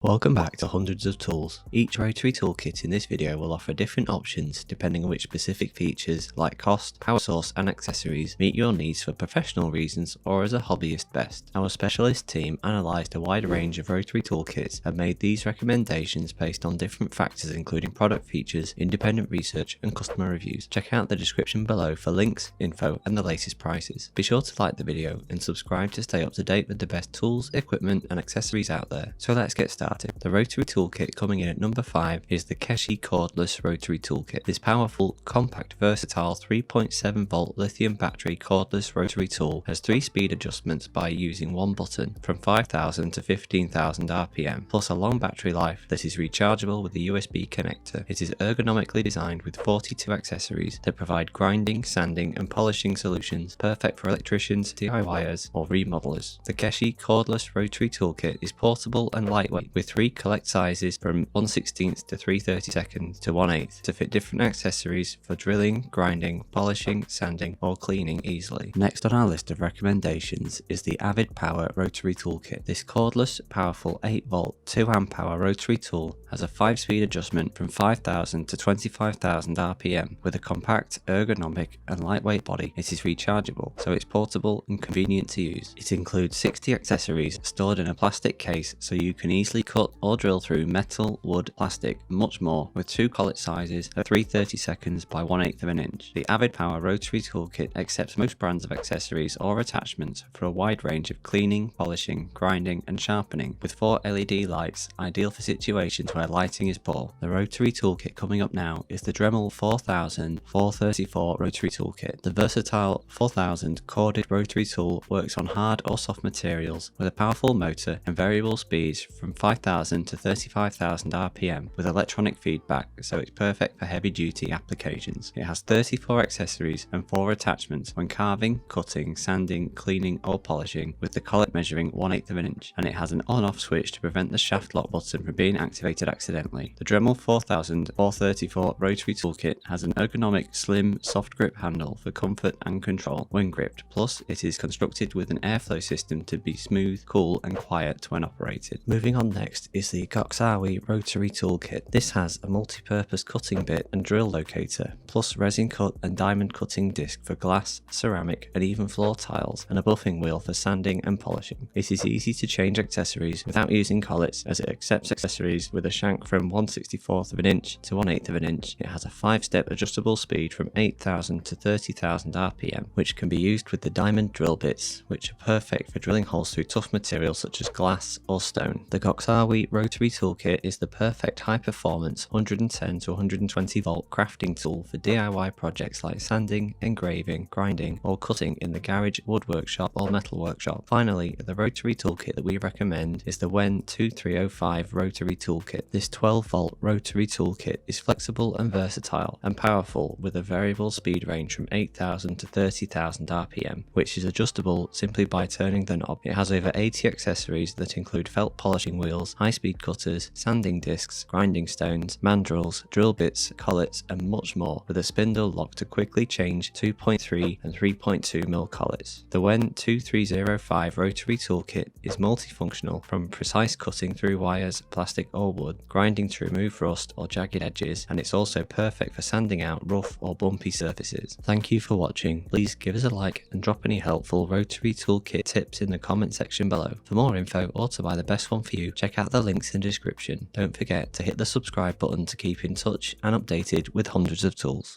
Welcome back to Hundreds of Tools. Each Rotary Tool Kit in this video will offer different options depending on which specific features like cost, power source and accessories meet your needs for professional reasons or as a hobbyist best. Our specialist team analysed a wide range of Rotary Tool Kits and made these recommendations based on different factors including product features, independent research and customer reviews. Check out the description below for links, info and the latest prices. Be sure to like the video and subscribe to stay up to date with the best tools, equipment and accessories out there. So let's get started. The Rotary Tool Kit coming in at number 5 is the KeShi Cordless Rotary Tool Kit. This powerful, compact, versatile 3.7 volt lithium battery cordless rotary tool has 3 speed adjustments by using one button from 5,000 to 15,000 RPM, plus a long battery life that is rechargeable with a USB connector. It is ergonomically designed with 42 accessories that provide grinding, sanding and polishing solutions, perfect for electricians, DIYers or remodelers. The KeShi Cordless Rotary Tool Kit is portable and lightweight, with 3 collect sizes from 1/16 to 3/32 to 1/8 to fit different accessories for drilling, grinding, polishing, sanding or cleaning easily. Next on our list of recommendations is the AVID Power Rotary Tool Kit. This cordless, powerful 8 volt 2 amp hour rotary tool has a 5-speed adjustment from 5,000 to 25,000 RPM with a compact, ergonomic and lightweight body. It is rechargeable, so it's portable and convenient to use. It includes 60 accessories stored in a plastic case so you can easily cut or drill through metal, wood, plastic and much more, with 2 collet sizes of 3/32 by 1/8 of an inch. The AVID Power Rotary Tool Kit accepts most brands of accessories or attachments for a wide range of cleaning, polishing, grinding and sharpening, with 4 LED lights ideal for situations where lighting is poor. The Rotary Tool Kit coming up now is the Dremel 4000 434 Rotary Tool Kit. The versatile 4000 corded rotary tool works on hard or soft materials with a powerful motor and variable speeds from 5,000 to 35,000 RPM with electronic feedback, so it's perfect for heavy duty applications. It has 34 accessories and 4 attachments when carving, cutting, sanding, cleaning or polishing, with the collet measuring 1/8 of an inch, and it has an on-off switch to prevent the shaft lock button from being activated accidentally. The Dremel 4000 434 Rotary Tool Kit has an ergonomic, slim, soft grip handle for comfort and control when gripped, plus it is constructed with an airflow system to be smooth, cool and quiet when operated. Moving on next is the GOXAWEE Rotary Tool Kit. This has a multi-purpose cutting bit and drill locator, plus resin cut and diamond cutting disc for glass, ceramic and even floor tiles, and a buffing wheel for sanding and polishing. It is easy to change accessories without using collets, as it accepts accessories with a shank from 1/64 of an inch to 1/8 of an inch. It has a 5-step adjustable speed from 8,000 to 30,000 RPM, which can be used with the diamond drill bits, which are perfect for drilling holes through tough materials such as glass or stone. The GOXAWEE Rotary Tool Kit is the perfect high-performance 110 to 120 volt crafting tool for DIY projects like sanding, engraving, grinding or cutting in the garage, wood workshop or metal workshop. Finally, the Rotary Tool Kit that we recommend is the WEN 2305 Rotary Tool Kit. This 12 volt rotary tool kit is flexible and versatile and powerful, with a variable speed range from 8,000 to 30,000 RPM, which is adjustable simply by turning the knob. It has over 80 accessories that include felt polishing wheels, high-speed cutters, sanding discs, grinding stones, mandrels, drill bits, collets and much more, with a spindle lock to quickly change 2.3 and 3.2mm collets. The WEN 2305 Rotary Tool Kit is multifunctional, from precise cutting through wires, plastic or wood, grinding to remove rust or jagged edges, and it's also perfect for sanding out rough or bumpy surfaces. Thank you for watching. Please give us a like and drop any helpful Rotary Tool Kit tips in the comment section below. For more info or to buy the best one for you, check out the links in the description. Don't forget to hit the subscribe button to keep in touch and updated with hundreds of tools.